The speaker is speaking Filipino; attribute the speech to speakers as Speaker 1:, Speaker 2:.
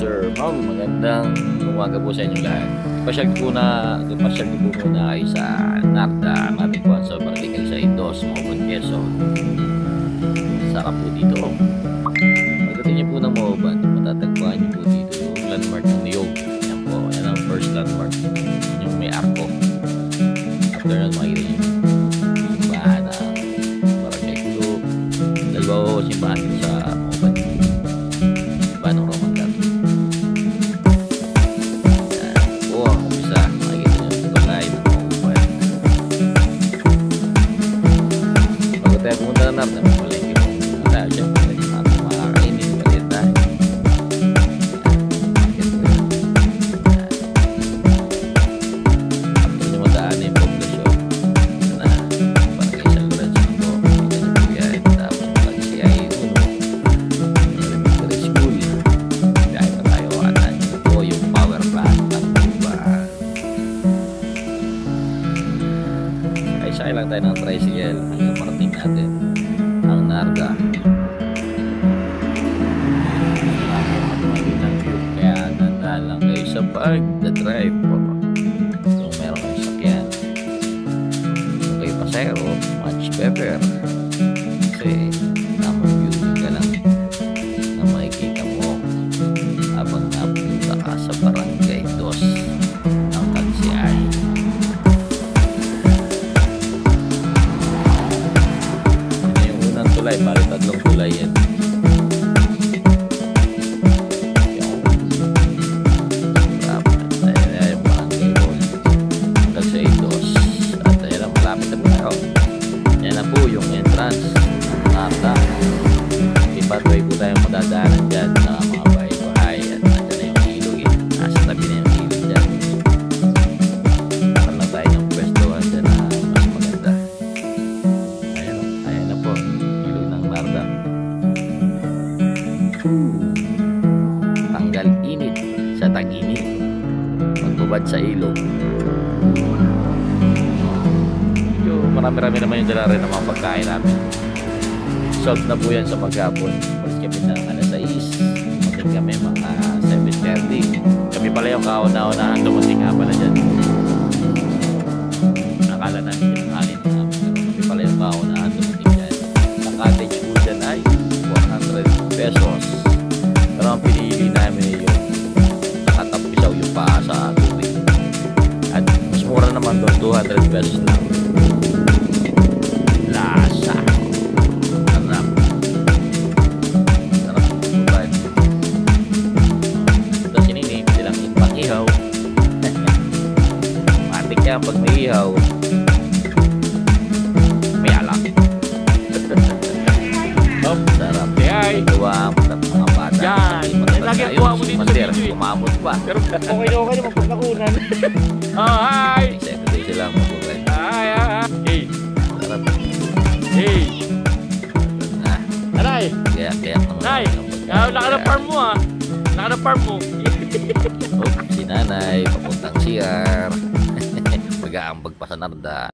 Speaker 1: sir, ma'am, magandang umaga po sa inyo lahat. Pasyal ko po muna kayo sa Narda, Matiguan sa Barangay Kalisay 2, Mauban, Quezon. Sarap po dito. Pagdating niyo po ng Mauban, matatagpuan niyo po dito yung landmark ng Niyog. Yan po, yan ang first landmark. Yung may arko. After nun, makikita niyo yung simbahan na Barangay Kulo. Dalawa po simbahan dito sa Mauban. Simbahan ng Roman Catholic. Tayo pumunta na natin ang palengke mo. Dahil siyempre, ating makakainin palit na. After nyo madaan na yung poblasyon na Barangay San Lorenzo po. Kita nyo po yan. Tapos mag-CI elementary school. Dahil pa tayo anan nyo po yung power plant at tuba. Ay sakay lang tayo ng tricycle hanggang marating natin ang Narda. Kaya nandaan lang kayo sa pag-drive po. Kung meron kayong sakyan, kung kayo pasero, much better. Kasi tamang view ka lang na makikita mo habang napunta ka sa Barangay 2 ng Kalisay. Tulay, bali tatlong tulay yan. Ayan yung Barangay Hall Kalisay 2. At ayan lang, malapit na po tayo. Ayan na po yung entrance ng Narda. May pathway po tayong madadaanan dyan na mga bahay-bahay. At nandyan na yung ilog eh. Nasa tabi na yung ilog dyan. Nakal lang tayo ng pwestuhan dyan na mas maganda. Ayan na po. Narda. Tanggal init sa tag-init. Magbubad sa ilog. Medyo marami-rami naman yung dala rin ng mga pagkain namin. Solved na po yan sa maghapon. Malis kami ng alas 6. Matin kami mga 7:30. Kami pala yung kauna-unahan dumating nga pala dyan. Nakala namin pinangalin na namin. Kami pala yung kauna-unahan dumating dyan. Ang cottage po dyan ay 400 pesos. Pero ang pinili namin yung nakatapisaw yung paa sa tubig. At mas mura naman doon, 200 pesos lang. Lasa. Sarap. Sarap po ba? Ito sininame silang ipang-ihaw. Matik yan pag may ihaw. May alak. Oh, sarap.
Speaker 2: Ay,
Speaker 1: Gawa mo sa mga bata.
Speaker 2: yan. Lagi kuha mo dito sa video eh.
Speaker 1: Kumamot pa.
Speaker 2: Pero okay naman pag nakunan. Oh, hi!
Speaker 1: Secretary sila mabuhay.
Speaker 2: Hi, hi. Hey.
Speaker 1: Sarap.
Speaker 2: Hey.
Speaker 1: Ah,
Speaker 2: Aray.
Speaker 1: kaya naman.
Speaker 2: Nay. Laka na farm mo ah. Laka na farm mo.
Speaker 1: Oh, si nanay, papuntang CR. Mag-aambag pa sa Narda.